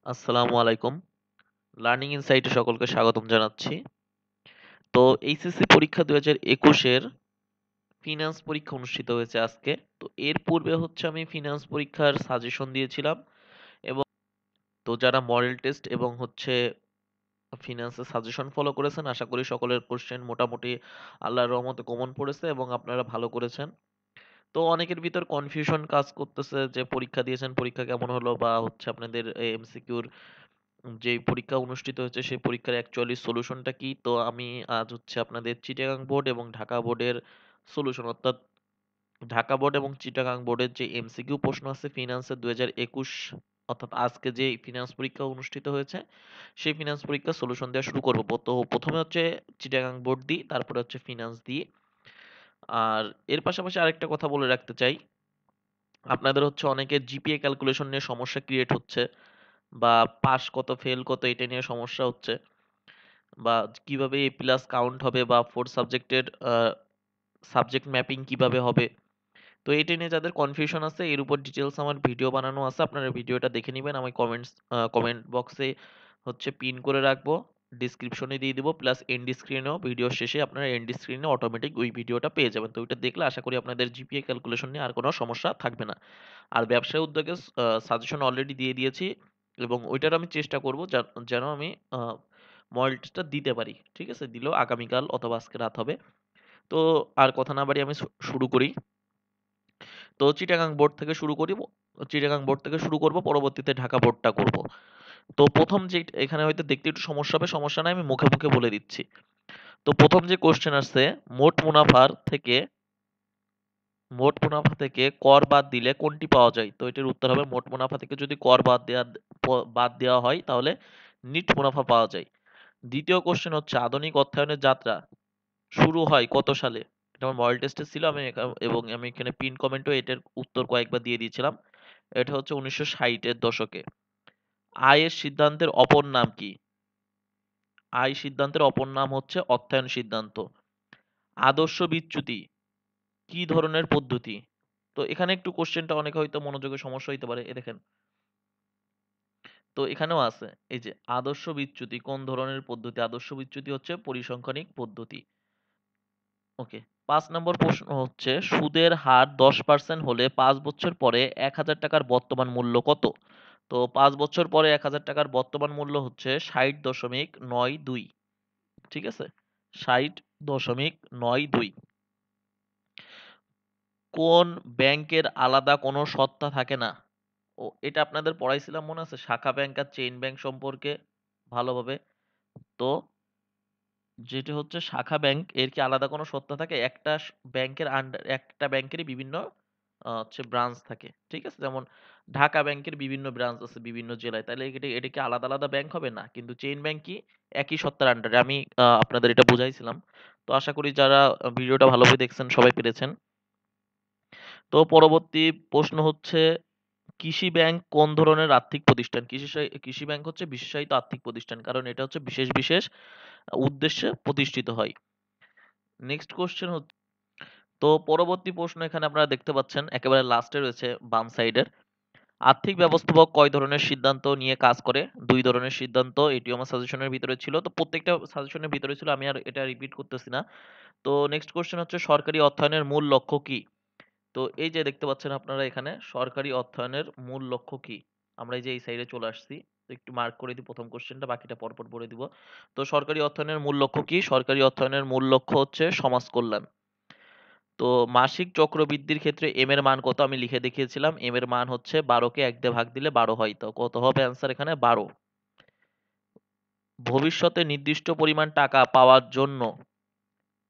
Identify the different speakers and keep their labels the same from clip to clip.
Speaker 1: আসসালামু আলাইকুম। লার্নিং ইনসাইটে সকলকে স্বাগতম জানাচ্ছি। তো এইচএসসি পরীক্ষা ২০২১ এর ফিন্যান্স পরীক্ষা অনুষ্ঠিত হয়েছে আজকে। তো এর পূর্বে হচ্ছে আমি ফিন্যান্স পরীক্ষার সাজেশন দিয়েছিলাম এবং তো যারা মডেল টেস্ট এবং হচ্ছে ফিন্যান্সের সাজেশন ফলো করেছেন আশা করি সকলের কোশ্চেন মোটামুটি আল্লাহর রহমতে কমন পড়েছে এবং আপনারা ভালো করেছেন। তো অনেকের ভিতর কনফিউশন কাজ করতেছে যে পরীক্ষা দিয়েছেন, পরীক্ষা কেমন হলো বা হচ্ছে আপনাদের এমসিকিউর যে পরীক্ষা অনুষ্ঠিত হয়েছে সেই পরীক্ষার অ্যাকচুয়ালি সলিউশনটা কি। তো আমি আজ হচ্ছে আপনাদের চিটাগাং বোর্ড এবং ঢাকা বোর্ডের সলিউশন অর্থাৎ ঢাকা বোর্ড এবং চিটাগাং বোর্ডের যে এমসিকিউ প্রশ্ন আছে ফিনান্সের ২০২১ অর্থাৎ আজকে যে ফিনান্স পরীক্ষা অনুষ্ঠিত হয়েছে সেই ফিনান্স পরীক্ষার সলিউশন দেওয়া শুরু করব। তো প্রথমে হচ্ছে চিটাগাং বোর্ড দিই, তারপরে হচ্ছে ফিনান্স দিই। আর এর পাশাপাশি আরেকটা কথা বলে রাখতে চাই, আপনাদের হচ্ছে অনেকের জিপিএ ক্যালকুলেশন নিয়ে সমস্যা ক্রিয়েট হচ্ছে বা পাস কত ফেল কত এটা নিয়ে সমস্যা হচ্ছে বা কিভাবে এ প্লাস কাউন্ট হবে বা ফোর সাবজেক্টের সাবজেক্ট ম্যাপিং কিভাবে হবে। তো এটা নিয়ে যাদের কনফিউশন আছে এর উপর ডিটেলস আমার ভিডিও বানানো আছে, আপনারা ভিডিওটা দেখে নেবেন। আমি কমেন্ট বক্সে হচ্ছে পিন করে রাখবো, ডিসক্রিপশনে দিয়ে দিব, প্লাস এন্ড স্ক্রিনেও ভিডিও শেষে আপনারা এন্ড স্ক্রিনে অটোমেটিক ওই ভিডিওটা পেয়ে যাবেন। তো ওইটা দেখলে আশা করি আপনাদের জিপিএ ক্যালকুলেশন নিয়ে আর কোনো সমস্যা থাকবে না। আর ব্যবসায় উদ্যোগে সাজেশন অলরেডি দিয়ে দিয়েছি এবং ওইটার আমি চেষ্টা করব যেন আমি মডেল টেস্টটা দিতে পারি। ঠিক আছে, দিলেও আগামীকাল অথবা আজকে রাত হবে। তো আর কথা না বাড়িয়ে আমি শুরু করি। তো চিটাগাং বোর্ড থেকে শুরু করব, পরবর্তীতে ঢাকা বোর্ডটা করব। তো প্রথম যে এখানে হয়তো দেখতে একটু সমস্যা হবে, সমস্যা নাই, আমি মুখে মুখে বলে দিচ্ছি। তো প্রথম যে কোশ্চেন আসছে, মোট মুনাফার থেকে মোট মুনাফা থেকে কর বাদ দিলে কোনটি পাওয়া যায়? তো এটার উত্তর হবে মোট মুনাফা থেকে যদি কর বাদ দেওয়া হয় তাহলে নিট মুনাফা পাওয়া যায়। দ্বিতীয় কোশ্চেন হচ্ছে আধুনিক অর্থায়নের যাত্রা শুরু হয় কত সালে? এটা আমার মডেল টেস্টে ছিল, এবং আমি এখানে পিন কমেন্টও এটার উত্তর কয়েকবার দিয়ে দিয়েছিলাম। এটা হচ্ছে 1960 এর দশকে। আয়ের সিদ্ধান্তের অপর নাম কি? আয় সিদ্ধান্তের অপর নাম হচ্ছে অর্থায়ন সিদ্ধান্ত। আদর্শ বিচ্যুতি কি ধরনের পদ্ধতি? তো এখানে একটু কোশ্চেনটা অনেকে হয়তো মনোযোগের সমস্যা হইতে পারে। দেখেন, তো এখানেও আছে এই যে আদর্শ বিচ্যুতি কোন ধরনের পদ্ধতি? আদর্শ বিচ্যুতি হচ্ছে পরিসংখ্যানিক পদ্ধতি। ওকে। ৫ নম্বর প্রশ্ন হচ্ছে সুদের হার ১০% হলে ৫ বছর পরে ১,০০০ টাকার বর্তমান মূল্য কত? তো ৫ বছর পরে ১,০০০ টাকার বর্তমান মূল্য হচ্ছে ৬০.৯২। ঠিক আছে? ৬০.৯২। কোন ব্যাংকের আলাদা কোনো সত্তা থাকে না? ও এটা আপনাদের পড়াইছিলাম মনে আছে? শাখা ব্যাংক আর চেইন ব্যাংক সম্পর্কে ভালোভাবে। তো যেটি হচ্ছে শাখা ব্যাংক এর কি আলাদা কোনো সত্তা থাকে? একটা ব্যাংকেরই বিভিন্ন হচ্ছে ব্রাঞ্চ থাকে। ঠিক আছে? যেমন ঢাকা ব্যাংকের বিভিন্ন ব্রাঞ্চ আছে বিভিন্ন জেলায়। তাইলে এটা কি আলাদা, আলাদা ব্যাংক হবে? না। কিন্তু চেইন ব্যাংক কি একই সত্তার আন্ডারে। আমি আপনাদের এটা বুঝাইছিলাম। তো আশা করি যারা ভিডিওটা ভালোভাবে দেখছেন সবাই পেরেছেন। তো পরবর্তী প্রশ্ন হচ্ছে কৃষি ব্যাংক কোন ধরনের আর্থিক প্রতিষ্ঠান? কৃষি ব্যাংক হচ্ছে বিশেষায়িত আর্থিক প্রতিষ্ঠান। কারণ এটা হচ্ছে বিশেষ, বিশেষ উদ্দেশ্যে প্রতিষ্ঠিত হয়। নেক্সট কোয়েশ্চেন হচ্ছে, তো পরবর্তী প্রশ্ন এখানে আপনারা দেখতে পাচ্ছেন একেবারে লাস্টে রয়েছে বাম সাইডের। আর্থিক ব্যবস্থাপক কয় ধরনের সিদ্ধান্ত নিয়ে কাজ করে? ২ ধরনের সিদ্ধান্ত। এটিও আমার সাজেশনের ভিতরে ছিল। তো প্রত্যেকটা সাজেশনের ভিতরে ছিল। আমি আর এটা রিপিট করতেছি না। তো নেক্সট কোয়েশ্চেন হচ্ছে সরকারি অর্থায়নের মূল লক্ষ্য কি? তো এই যে দেখতে পাচ্ছেন আপনারা এখানে সরকারি অর্থায়নের মূল লক্ষ্য কি? আমরা এই যে এই সাইডে চলে আসছি। তো একটু মার্ক করে দিই প্রথম কোশ্চেনটা, বাকিটা পরপর বলে দিব। তো সরকারি অর্থায়নের মূল লক্ষ্য কি? সরকারি অর্থায়নের মূল লক্ষ্য হচ্ছে সমাজ কল্যাণ। তো মাসিক চক্রবৃদ্ধির ক্ষেত্রে এম এর মান কত? আমি লিখে দেখিয়েছিলাম। এম এর মান হচ্ছে ১২ কে ১ দিয়ে ভাগ দিলে ১২ হয়। তো কত হবে অ্যান্সার এখানে? ১২। ভবিষ্যতে নির্দিষ্ট পরিমাণ টাকা পাওয়ার জন্য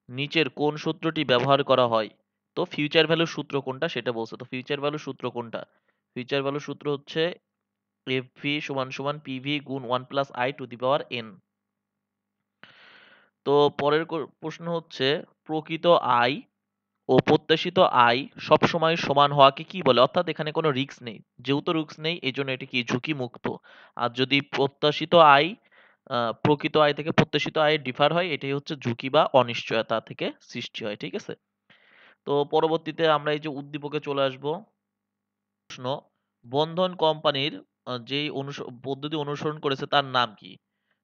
Speaker 1: নিচের কোন সূত্রটি ব্যবহার করা হয়? তো ফিউচার ভ্যালুর সূত্র কোনটা সেটা বলছে। তো ফিউচার ভ্যালুর সূত্র কোনটা? ফিউচার ভ্যালুর সূত্র হচ্ছে এফভি সমান সমান পিভি গুণ 1 plus I to the power N. তো পরের প্রশ্ন হচ্ছে প্রকৃত আয় ও প্রত্যাশিত আয় সবসময় সমান হওয়াকে কি বলে? অর্থাৎ এখানে কোনো রিস্ক নেই। যেহেতু রিস্ক নেই এজন্য এটি কি ঝুঁকি মুক্ত। আর যদি প্রত্যাশিত আয় প্রকৃত আয় থেকে প্রত্যাশিত আয় ডিফার হয় এটাই হচ্ছে ঝুঁকি বা অনিশ্চয়তা থেকে সৃষ্টি হয়। ঠিক আছে? তো পরবর্তীতে আমরা এই যে উদ্দীপকে চলে আসবো। প্রশ্ন, বন্ধন কোম্পানির যেই পদ্ধতি অনুসরণ করেছে তার নাম কি?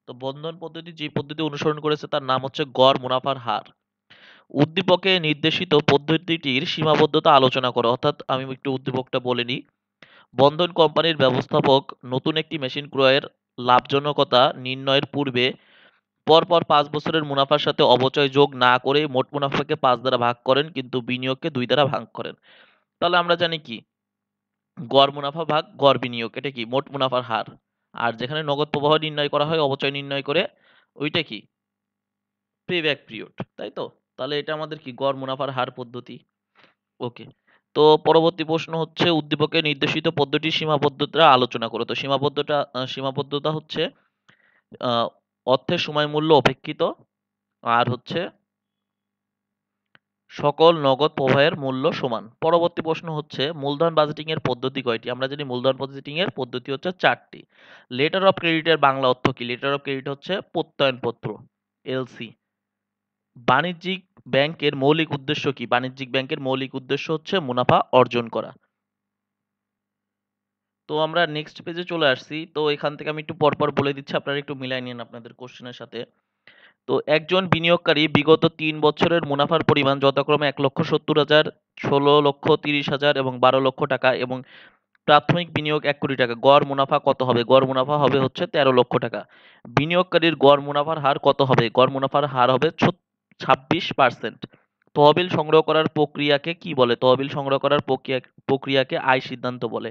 Speaker 1: তো বন্ধন পদ্ধতি যে পদ্ধতি অনুসরণ করেছে তার নাম হচ্ছে গড় মুনাফার হার। উদ্দীপকে নির্দেশিত পদ্ধতিটির সীমাবদ্ধতা আলোচনা করো। অর্থাৎ আমি একটু উদ্দীপকটা বলে নিই। বন্ধন কোম্পানির ব্যবস্থাপক নতুন একটি মেশিন ক্রয়ের লাভজনকতা নির্ণয়ের পূর্বে পরপর ৫ বছরের মুনাফার সাথে অবচয় যোগ না করে মোট মুনাফাকে ৫ দ্বারা ভাগ করেন, কিন্তু বিনিয়োগকে ২ দ্বারা ভাগ করেন। তাহলে আমরা জানি কি গড় মুনাফা ভাগ গড় বিনিয়োগ, এটা কি মোট মুনাফার হার। আর যেখানে নগদ প্রবাহ নির্ণয় করা হয় অবচয় নির্ণয় করে, ওইটা কি পে ব্যাক পিরিয়ড, তাই তো? তাহলে এটা আমাদের কি গড় মুনাফার হার পদ্ধতি। ওকে। তো পরবর্তী প্রশ্ন হচ্ছে উদ্দীপকে নির্দেশিত পদ্ধতির সীমাবদ্ধতা আলোচনা করো। তো সীমাবদ্ধতা হচ্ছে অর্থের সময় মূল্য অপেক্ষিত, আর হচ্ছে সকল নগদ প্রবাহের মূল্য সমান। পরবর্তী প্রশ্ন হচ্ছে মূলধন বাজেটিং এর পদ্ধতি কয়টি? আমরা জানি মূলধন বাজেটিং এর পদ্ধতি হচ্ছে ৪টি। লেটার অফ ক্রেডিটের বাংলা অর্থ কি? লেটার অফ ক্রেডিট হচ্ছে প্রত্যয়নপত্র, এলসি। বাণিজ্যিক ব্যাংকের মৌলিক উদ্দেশ্য কি? বাণিজ্যিক ব্যাংকের মৌলিক উদ্দেশ্য হচ্ছে মুনাফা অর্জন করা। তো আমরা নেক্সট পেজে চলে আসছি। তো এখান থেকে আমি একটু পরপর বলে দিচ্ছি, আপনারা একটু মিলাই নিন আপনাদের কোশ্চেনের সাথে। তো একজন বিনিয়োগকারী বিগত ৩ বছরের মুনাফার পরিমাণ যথাক্রমে ১,৭০,০০০, ১৬,৩০,০০০ এবং ১২,০০,০০০ টাকা এবং প্রাথমিক বিনিয়োগ ১,০০,০০,০০০ টাকা। গড় মুনাফা কত হবে? গড় মুনাফা হবে হচ্ছে ১৩,০০,০০০ টাকা। বিনিয়োগকারীর গড় মুনাফার হার কত হবে? গড় মুনাফার হার হবে ২৬%। তহবিল সংগ্রহ করার প্রক্রিয়াকে কি বলে? তহবিল সংগ্রহ করার প্রক্রিয়াকে আয় সিদ্ধান্ত বলে।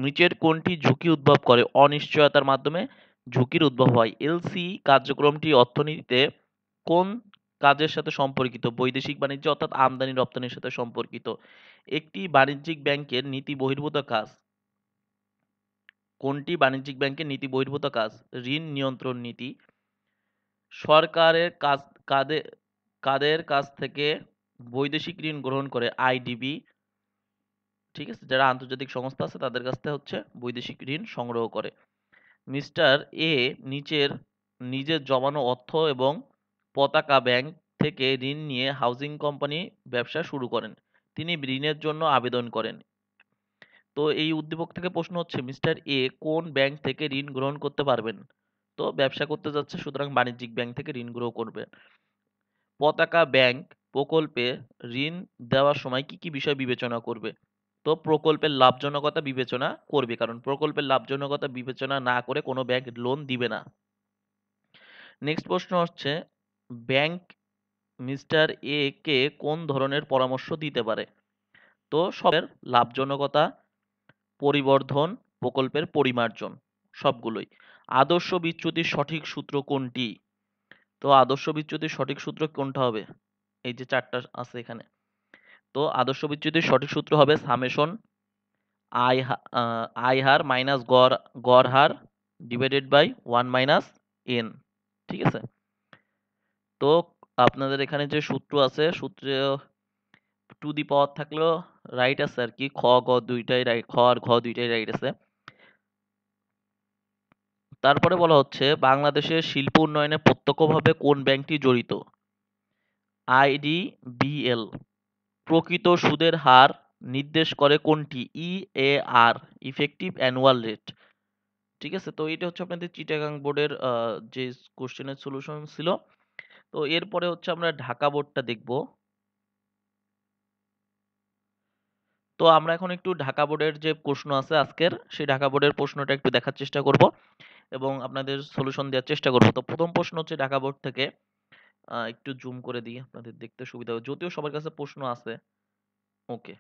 Speaker 1: নিচের কোনটি ঝুঁকি উদ্ভব করে? অনিশ্চয়তার মাধ্যমে ঝুঁকির উদ্ভব হয়। এলসি কার্যক্রমটি অর্থনীতিতে কোন কাজের সাথে সম্পর্কিত? বৈদেশিক বাণিজ্য অর্থাৎ আমদানি রপ্তানির সাথে সম্পর্কিত। একটি বাণিজ্যিক ব্যাংকের নীতি বহির্ভূত কাজ। কোনটি বাণিজ্যিক ব্যাংকের নীতি বহির্ভূত কাজ? ঋণ নিয়ন্ত্রণ নীতি। সরকারের কাদের কাছ থেকে বৈদেশিক ঋণ গ্রহণ করে? আইডিবি। ঠিক আছে, যারা আন্তর্জাতিক সংস্থা আছে তাদের কাছ থেকে হচ্ছে বৈদেশিক ঋণ সংগ্রহ করে। মিস্টার এ নিচের নিজের জমানো অর্থ এবং পতাকা ব্যাংক থেকে ঋণ নিয়ে হাউজিং কোম্পানি ব্যবসা শুরু করেন। তিনি ঋণের জন্য আবেদন করেন। তো এই উদ্দীপক থেকে প্রশ্ন হচ্ছে মিস্টার এ কোন ব্যাংক থেকে ঋণ গ্রহণ করতে পারবেন? তো ব্যবসা করতে যাচ্ছে, সুতরাং বাণিজ্যিক ব্যাংক থেকে ঋণ গ্রহণ করবে। পতাকা ব্যাংক প্রকল্পে ঋণ দেওয়ার সময় কি কি বিষয় বিবেচনা করবে? তো প্রকল্পের লাভজনকতা বিবেচনা করবে, কারণ প্রকল্পের লাভজনকতা বিবেচনা না করে কোনো ব্যাংক লোন দিবে না। নেক্সট প্রশ্ন হচ্ছে ব্যাংক মিস্টার এ কে কোন ধরনের পরামর্শ দিতে পারে? তো সবের লাভজনকতা, পরিবর্ধন, প্রকল্পের পরিমার্জন, সবগুলোই। আদর্শ বিচ্যুতির সঠিক সূত্র কোনটি? তো আদর্শ বিচ্যুতির সঠিক সূত্র কোনটা হবে? এই যে চারটা আছে এখানে। তো আদর্শ বিচ্যুতির সঠিক সূত্র হবে সামেশন আই হার মাইনাস গড় হার ডিভাইডেড বাই 1 মাইনাস এন। ঠিক আছে? তো আপনাদের এখানে যে সূত্র আছে, সূত্রে টু দি পাওয়ার থাকলেও রাইট আছে আর কি, খ গ দুইটাই রাইট, খ আর ঘ দুইটাই রাইট আছে। তারপরে বলা হচ্ছে বাংলাদেশের শিল্প উন্নয়নে প্রত্যক্ষভাবে কোন ব্যাংকটি জড়িত? আইডিবিএল। প্রকৃত সুদের হার নির্দেশ করে কোনটি? EAR, effective annual rate. ঠিক আছে, তো এটা হচ্ছে আপনাদের চিটাগাং বোর্ডের যে কোশ্চেনের সলিউশন ছিল। তো এরপরে হচ্ছে আমরা ঢাকা বোর্ডটা দেখব। তো আমরা এখন একটু ঢাকা বোর্ডের যে প্রশ্ন আছে আজকের, সেই ঢাকা বোর্ডের প্রশ্নটা একটু দেখার চেষ্টা করব এবং আপনাদের সলিউশন দেওয়ার চেষ্টা করব। তো প্রথম প্রশ্ন হচ্ছে ঢাকা বোর্ড থেকে, একটু জুম করে দিই আপনাদের দেখতে সুবিধা হবে, যদিও সবার কাছে প্রশ্ন আছে। ওকে।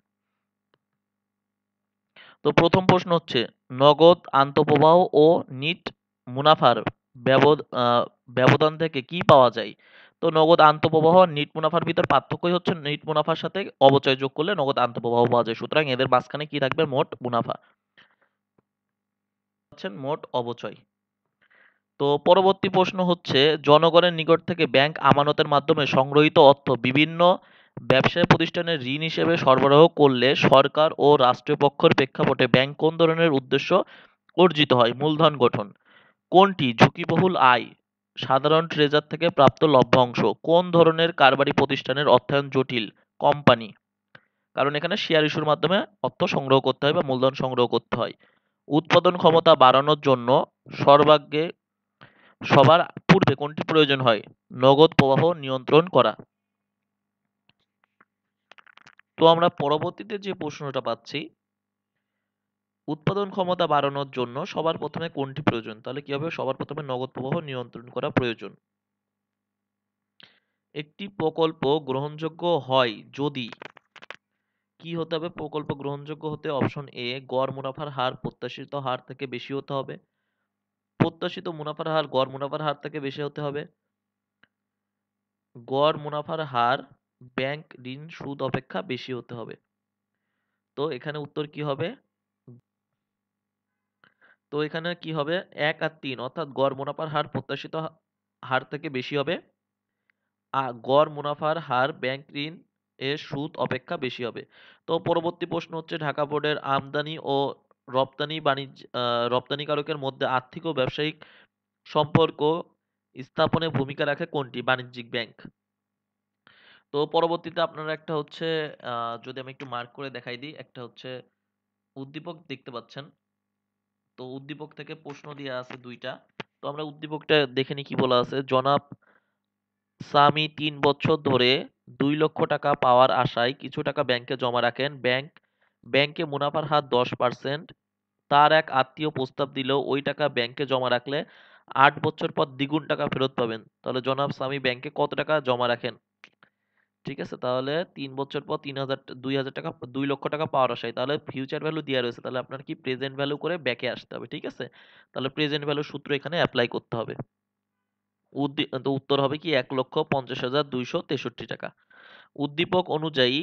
Speaker 1: তো প্রথম প্রশ্ন হচ্ছে নগদ আন্তঃপ্রবাহ ও নিট মুনাফার ব্যবধান থেকে কি পাওয়া যায়? তো নগদ আন্তঃপ্রবাহ নিট মুনাফার ভিতর পার্থক্যই হচ্ছে নিট মুনাফার সাথে অবচয় যোগ করলে নগদ আন্তঃপ্রবাহ পাওয়া যায়, সুতরাং এদের মাঝখানে কি থাকবে? মোট মুনাফা, মোট অবচয়। তো পরবর্তী প্রশ্ন হচ্ছে জনগণের নিকট থেকে ব্যাংক আমানতের মাধ্যমে সংগৃহীত অর্থ বিভিন্ন ব্যবসায় প্রতিষ্ঠানে ঋণ হিসেবে সরবরাহ করলে সরকার ও রাষ্ট্রীয় পক্ষের প্রেক্ষাপটে ব্যাংক কোন ধরনের উদ্দেশ্য অর্জিত হয়? মূলধন গঠন। কোনটি? ঝুঁকিবহুল আয়, সাধারণ ট্রেজার থেকে প্রাপ্ত লভ্যাংশ। কোন ধরনের কারবারি প্রতিষ্ঠানের অর্থায়ন জটিল? কোম্পানি, কারণ এখানে শেয়ার ইস্যুর মাধ্যমে অর্থ সংগ্রহ করতে হয় বা মূলধন সংগ্রহ করতে হয়। উৎপাদন ক্ষমতা বাড়ানোর জন্য সর্বাগ্রে সবার পূর্বে কোনটি প্রয়োজন হয়? নগদ প্রবাহ নিয়ন্ত্রণ করা। তো আমরা পরবর্তীতে যে প্রশ্নটা পাচ্ছি, উৎপাদন ক্ষমতা বাড়ানোর জন্য সবার প্রথমে কোনটি প্রয়োজন? তাহলে কি হবে? সবার প্রথমে নগদ প্রবাহ নিয়ন্ত্রণ করা প্রয়োজন। একটি প্রকল্প গ্রহণযোগ্য হয় যদি কি হতে হবে? প্রকল্প গ্রহণযোগ্য হতে অপশন এ গড় মুনাফার হার প্রত্যাশিত হার থেকে বেশি হতে হবে। প্রত্যাশিত মুনাফার হার গড় মুনাফার হার থেকে বেশি হতে হবে। গড় মুনাফার হার ব্যাংক ঋণ সুদ অপেক্ষা বেশি হতে হবে। তো এখানে উত্তর কি হবে? তো এখানে কি হবে? ১ আর ৩ অর্থাৎ গড় মুনাফার হার প্রত্যাশিত হার থেকে বেশি হবে। গড় মুনাফার হার ব্যাংক ঋণ এর সুদ অপেক্ষা বেশি হবে। তো পরবর্তী প্রশ্ন হচ্ছে ঢাকা বোর্ডের আমদানি ও রপ্তানিকারকের মধ্যে আর্থিক ও ব্যবসায়িক সম্পর্ক স্থাপনে ভূমিকা রাখে কোনটি? বাণিজ্যিক ব্যাংক। তো পরবর্তীতে আপনারা একটা হচ্ছে যদি আমি একটু মার্ক করে দেখাই দিই, একটা হচ্ছে উদ্দীপক দেখতে পাচ্ছেন। তো উদ্দীপক থেকে প্রশ্ন দেয়া আছে ২ টা। তো আমরা উদ্দীপকটা দেখে নিই কি বলা আছে। জনাব সামি ৩ বছর ধরে ২ লক্ষ টাকা পাওয়ার আশায় কিছু টাকা ব্যাংকে জমা রাখেন। ব্যাংকে মুনাফার হার ১০%। তার এক আত্মীয় প্রস্তাব দিল ওই টাকা ব্যাংকে জমা রাখলে ৮ বছর পর দ্বিগুণ টাকা ফেরত পাবেন। তাহলে জনাব সামি ব্যাংকে কত টাকা জমা রাখেন? ঠিক আছে? তাহলে ৩ বছর পর ২,০০০ টাকা ২ লক্ষ টাকা পাওয়ার আশায়। তাহলে ফিউচার ভ্যালু দেয়া রয়েছে। তাহলে আপনার কি প্রেজেন্ট ভ্যালু করে ব্যাকে আসতে হবে। ঠিক আছে? তাহলে প্রেজেন্ট ভ্যালুর সূত্র এখানে এপ্লাই করতে হবে। তো উত্তর হবে কি ১,৫০,২৬৩ টাকা। উদ্দীপক অনুযায়ী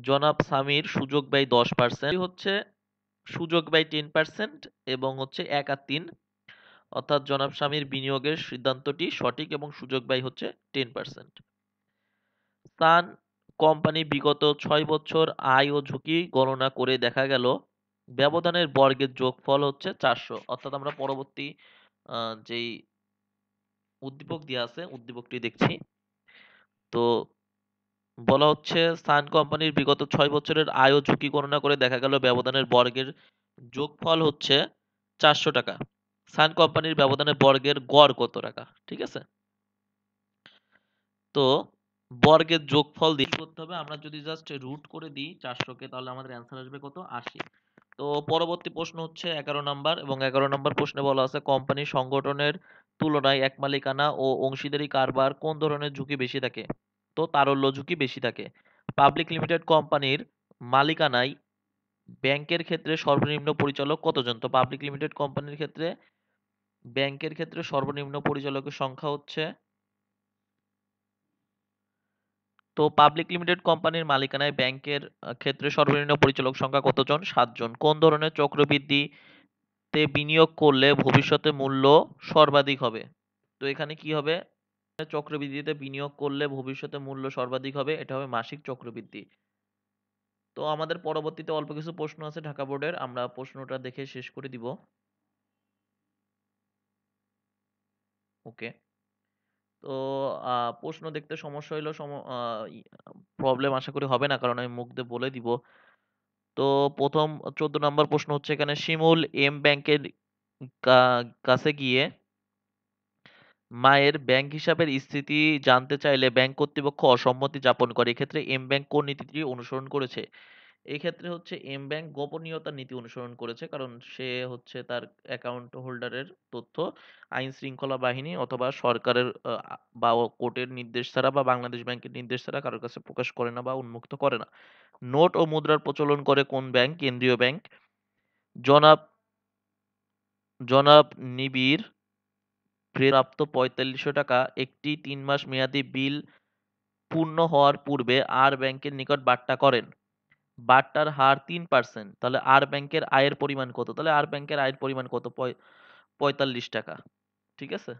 Speaker 1: জনাব সামির সুযোগ ব্যয় ১০% হচ্ছে সুযোগ ব্যয় 10% এবং হচ্ছে ১ আর ৩ অর্থাৎ জনাব সামির বিনিয়োগের সিদ্ধান্তটি সঠিক এবং সুযোগ ব্যয় হচ্ছে 10%। সান কোম্পানি বিগত ৬ বছর আয় ও ঝুঁকি গণনা করে দেখা গেল ব্যবধানের বর্গের যোগফল হচ্ছে ৪০০। অর্থাৎ আমরা পরবর্তী যেই উদ্দীপক দেয়া আছে উদ্দীপকটি দেখছি। তো বলা হচ্ছে সান কোম্পানির বিগত ৬ বছরের আয় ও ঝুঁকি গণনা করে দেখা গেল ব্যবধানের বর্গের যোগফল হচ্ছে ৪০০ টাকা। সান কোম্পানির ব্যবধানের বর্গের গড় কত টাকা? ঠিক আছে? তো বর্গের যোগফল দিয়ে কি করতে হবে? আমরা যদি জাস্ট রুট করে দিই ৪০০ কে তাহলে আমাদের অ্যান্সার আসবে কত? ৮০। তো পরবর্তী প্রশ্ন হচ্ছে ১১ নাম্বার এবং ১১ নাম্বার প্রশ্নে বলা আছে কোম্পানি সংগঠনের তুলনায় এক মালিকানা ও অংশীদারি কারবার কোন ধরনের ঝুঁকি বেশি থাকে? তো তারল্য ঝুঁকি বেশি থাকে। পাবলিক লিমিটেড কোম্পানির মালিকানায় ব্যাংকের ক্ষেত্রে সর্বনিম্ন পরিচালক কতজন? তো পাবলিক লিমিটেড কোম্পানির ক্ষেত্রে ব্যাংকের ক্ষেত্রে সর্বনিম্ন পরিচালকের সংখ্যা হচ্ছে তো পাবলিক লিমিটেড কোম্পানির মালিকানায় ব্যাংকের ক্ষেত্রে সর্বনিম্ন পরিচালক সংখ্যা কতজন? ৭ জন। কোন ধরনের চক্রবৃদ্ধিতে বিনিয়োগ করলে ভবিষ্যতে মূল্য সর্বাধিক হবে? তো এখানে কি হবে? চক্রবৃদ্ধিতে বিনিয়োগ করলে ভবিষ্যতে মূল্য সর্বাধিক হবে। এটা হবে মাসিক চক্রবৃদ্ধি। তো আমাদের পরবর্তীতে অল্প কিছু প্রশ্ন আছে ঢাকা বোর্ডের। আমরা প্রশ্নটা দেখে শেষ করে দিব। ওকে। তো প্রশ্ন দেখতে সমস্যা হইলেও প্রবলেম আশা করি হবে না কারণ আমি মুখ দিয়ে বলে দিব। তো প্রথম ১৪ নম্বর প্রশ্ন হচ্ছে এখানে শিমুল এম ব্যাংকের কাছে গিয়ে মায়ের ব্যাংক হিসাবের স্থিতি জানতে চাইলে ব্যাংক কর্তৃপক্ষ অসম্মতি জ্ঞাপন করে। এক্ষেত্রে এম ব্যাংক কোন নীতিটি অনুসরণ করেছে? এক্ষেত্রে হচ্ছে এম ব্যাংক গোপনীয়তার নীতি অনুসরণ করেছে কারণ সে হচ্ছে তার অ্যাকাউন্ট হোল্ডারের তথ্য আইন শৃঙ্খলা বাহিনী অথবা সরকারের বা কোর্টের নির্দেশ ছাড়া বা বাংলাদেশ ব্যাংকের নির্দেশ ছাড়া কারোর কাছে প্রকাশ করে না বা উন্মুক্ত করে না। নোট ও মুদ্রার প্রচলন করে কোন ব্যাংক? কেন্দ্রীয় ব্যাংক। জনাব জনাব নিবিড় প্রাপ্ত ৪৫০০ টাকা একটি ৩ মাস মেয়াদি বিল পূর্ণ হওয়ার পূর্বে আর ব্যাংকের নিকট বাট্টা করেন। বাট্টার হার ৩%। তাহলে আর ব্যাংকের আয়ের পরিমাণ কত? তাহলে আর ব্যাংকের আয়ের পরিমাণ কত? ৪৫ টাকা। ঠিক আছে?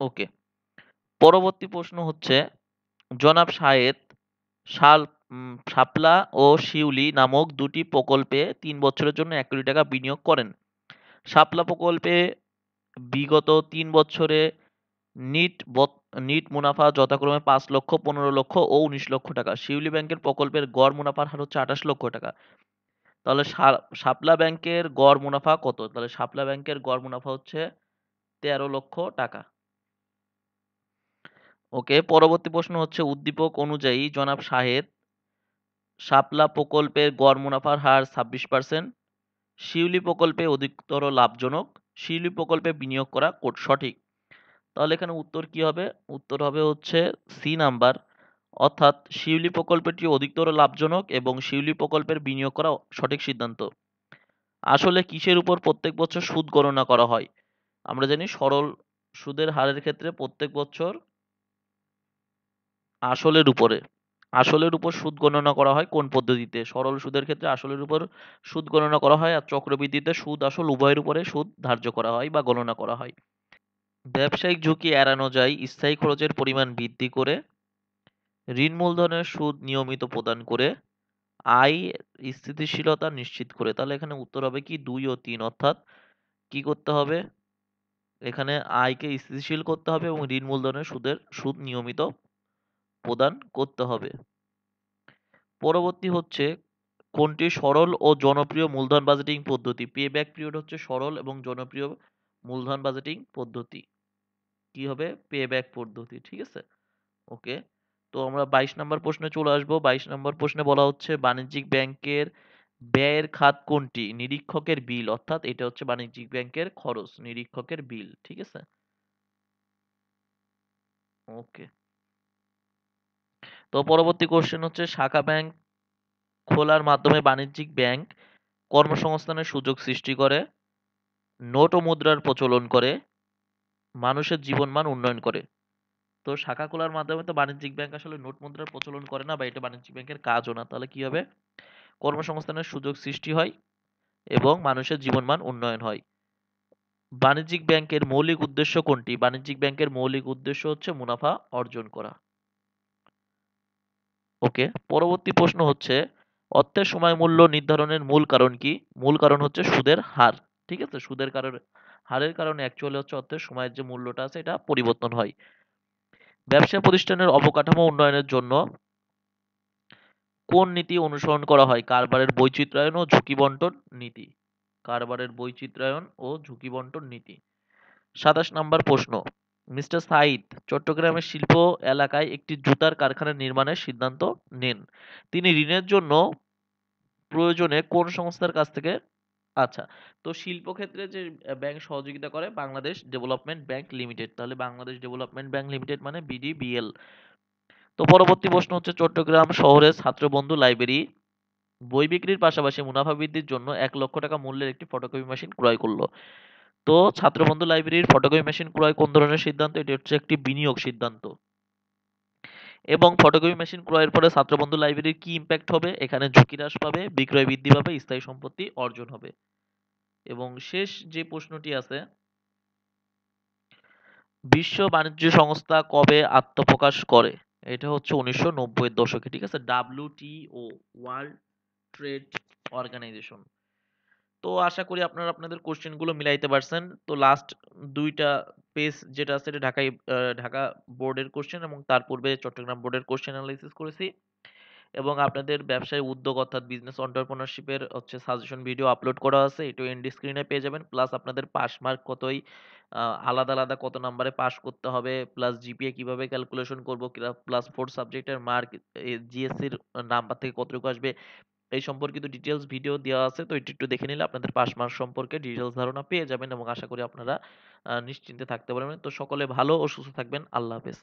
Speaker 1: ওকে। পরবর্তী প্রশ্ন হচ্ছে জনাব শাহেদ শাল শাপলা ও শিউলি নামক ২ টি প্রকল্পে ৩ বছরের জন্য ১ কোটি টাকা বিনিয়োগ করেন। শাপলা প্রকল্পে বিগত ৩ বছরে নিট মুনাফা যথাক্রমে 5 লক্ষ, 15 লক্ষ ও 19 লক্ষ টাকা। শিউলি ব্যাংকের প্রকল্পের গড় মুনাফার হার হচ্ছে 28 লক্ষ টাকা। তাহলে শাপলা ব্যাংকের গড় মুনাফা কত? তাহলে শাপলা ব্যাংকের গড় মুনাফা হচ্ছে 13 লক্ষ টাকা। ওকে, পরবর্তী প্রশ্ন হচ্ছে উদ্দীপক অনুযায়ী জনাব শাহেদ শাপলা প্রকল্পের গড় মুনাফার হার 26%, শিউলি প্রকল্পে অধিকতর লাভজনক, শিউলি প্রকল্পে বিনিয়োগ করা সঠিক। তাহলে এখানে উত্তর কি হবে? উত্তর হবে হচ্ছে সি নাম্বার, অর্থাৎ শিউলি প্রকল্পটি অধিকতর লাভজনক এবং শিউলি প্রকল্পের বিনিয়োগ করা সঠিক সিদ্ধান্ত। আসলে কিসের উপর প্রত্যেক বছর সুদ গণনা করা হয়? আমরা জানি সরল সুদের হারের ক্ষেত্রে প্রত্যেক বছর আসলের উপরে আসলের উপর সুদ গণনা করা হয় কোন পদ্ধতিতে? সরল সুদের ক্ষেত্রে আসলের উপর সুদ গণনা করা হয়, আর চক্রবৃদ্ধিতে সুদ আসল উভয়ের উপরে সুদ ধার্য করা হয় বা গণনা করা হয়। ব্যবসায়িক ঝুঁকি এড়ানো যায় স্থায়ী খরচের পরিমাণ বৃদ্ধি করে, ঋণ মূলধনের সুদ নিয়মিত প্রদান করে, আয় স্থিতিশীলতা নিশ্চিত করে। তাহলে এখানে উত্তর হবে কি 2 ও 3, অর্থাৎ কি করতে হবে? এখানে আয়কে স্থিতিশীল করতে হবে এবং ঋণ মূলধনের সুদ নিয়মিত প্রদান করতে হবে। পরবর্তী হচ্ছে কোনটি সরল ও জনপ্রিয় মূলধন বাজেটিং পদ্ধতি? পেব্যাক পিরিয়ড হচ্ছে সরল এবং জনপ্রিয় মূলধন বাজেটিং পদ্ধতি। কি হবে? পেব্যাক পদ্ধতি, ঠিক আছে? ওকে, তো আমরা 22 নম্বর প্রশ্নে চলে আসবো। 22 নম্বর প্রশ্নে বলা হচ্ছে বাণিজ্যিক ব্যাংকের ব্যয়ের খাত কোনটি? নিরীক্ষকের বিল, অর্থাৎ এটা হচ্ছে বাণিজ্যিক ব্যাংকের খরচ, নিরীক্ষকের বিল, ঠিক আছে? ওকে, তো পরবর্তী কোশ্চেন হচ্ছে শাখা ব্যাংক খোলার মাধ্যমে বাণিজ্যিক ব্যাংক কর্মসংস্থানের সুযোগ সৃষ্টি করে, নোট ও মুদ্রার প্রচলন করে, মানুষের জীবনমান উন্নয়ন করে। তো শাখা খোলার মাধ্যমে তো বাণিজ্যিক ব্যাংক আসলে নোট মুদ্রার প্রচলন করে না, বা এটা বাণিজ্যিক ব্যাংকের কাজও না। তাহলে কি হবে? কর্মসংস্থানের সুযোগ সৃষ্টি হয় এবং মানুষের জীবনমান উন্নয়ন হয়। বাণিজ্যিক ব্যাংকের মৌলিক উদ্দেশ্য কোনটি? বাণিজ্যিক ব্যাংকের মৌলিক উদ্দেশ্য হচ্ছে মুনাফা অর্জন করা। ওকে, পরবর্তী প্রশ্ন হচ্ছে অর্থের সময় মূল্য নির্ধারণের মূল কারণ কি? মূল কারণ হচ্ছে সুদের হার, ঠিক আছে? সুদের কারণে, হারের কারণে অ্যাকচুয়ালি হচ্ছে অর্থের সময়ের যে মূল্যটা আছে এটা পরিবর্তন হয়। ব্যবসা প্রতিষ্ঠানের অবকাঠামো উন্নয়নের জন্য কোন নীতি অনুসরণ করা হয়? কারবারের বৈচিত্র্যায়ন ও ঝুঁকি বন্টন নীতি। কারবারের বৈচিত্র্যায়ন ও ঝুঁকি বন্টন নীতি। 27 নম্বর প্রশ্ন, মিস্টার সাইদ চট্টগ্রামের শিল্প এলাকায় একটি জুতার কারখানা নির্মাণের সিদ্ধান্ত নেন। তিনি ঋণের জন্য প্রয়োজনে কোন সংস্থার কাছ থেকে, আচ্ছা, তো শিল্প ক্ষেত্রে যে ব্যাংক সহযোগিতা করে বাংলাদেশ ডেভেলপমেন্ট ব্যাংক লিমিটেড। তাহলে বাংলাদেশ ডেভেলপমেন্ট ব্যাংক লিমিটেড মানে বিডিবিএল। তো পরবর্তী প্রশ্ন হচ্ছে চট্টগ্রাম শহরে ছাত্রবন্ধু লাইব্রেরি বই বিক্রির পাশাপাশি মুনাফা বৃদ্ধির জন্য 1 লক্ষ টাকা মূল্যের একটি ফটোকপি মেশিন ক্রয় করলো। তো ছাত্রবন্ধু লাইব্রেরির ফটোকপি মেশিন ক্রয় কোন ধরনের সিদ্ধান্ত? এটি হচ্ছে একটি বিনিয়োগ সিদ্ধান্ত। এবং ফটোকপি মেশিন ক্রয়ের ফলে ছাত্রবন্ধু লাইব্রেরির কি ইম্প্যাক্ট হবে? এখানে ঝুঁকি হ্রাস পাবে, বিক্রয় বৃদ্ধি পাবে, স্থায়ী সম্পত্তি অর্জন হবে। এবং শেষ যে প্রশ্নটি আছে, বিশ্ব বাণিজ্য সংস্থা কবে আত্মপ্রকাশ করে? এটা হচ্ছে 1990-এর দশকে, ঠিক আছে? WTO, world trade organisation. তো আশা করি আপনারা আপনাদের কোশ্চেন গুলো মিলাইতে পারছেন। তো লাস্ট 2টা পেজ যেটা আছে এটা ঢাকা বোর্ডের কোশ্চেন এবং তার পূর্বে চট্টগ্রাম বোর্ডের কোশ্চেন অ্যানালাইসিস করেছি, এবং আপনাদের ব্যবসায় উদ্যোগ অর্থাৎ বিজনেস এন্টারপ্রেনারশিপের হচ্ছে সাজেশন ভিডিও আপলোড করা আছে, এটাও এন্ড স্ক্রিনে পেয়ে যাবেন। প্লাস আপনাদের পাস মার্ক কতই আলাদা আলাদা কত নাম্বারে পাস করতে হবে, প্লাস জিপিএ কিভাবে ক্যালকুলেশন করব, প্লাস 4 সাবজেক্টের মার্ক জিএসসির নাম্বার থেকে কতটুকু আসবে, এই সম্পর্কিত ডিটেলস ভিডিও দেওয়া আছে। তো এটি একটু দেখে নিলে আপনাদের পাস মার্ক সম্পর্কে ডিটেলস ধারণা পেয়ে যাবেন এবং আশা করি আপনারা নিশ্চিন্তে থাকতে পারবেন। তো সকলে ভালো ও সুস্থ থাকবেন। আল্লাহ হাফেজ।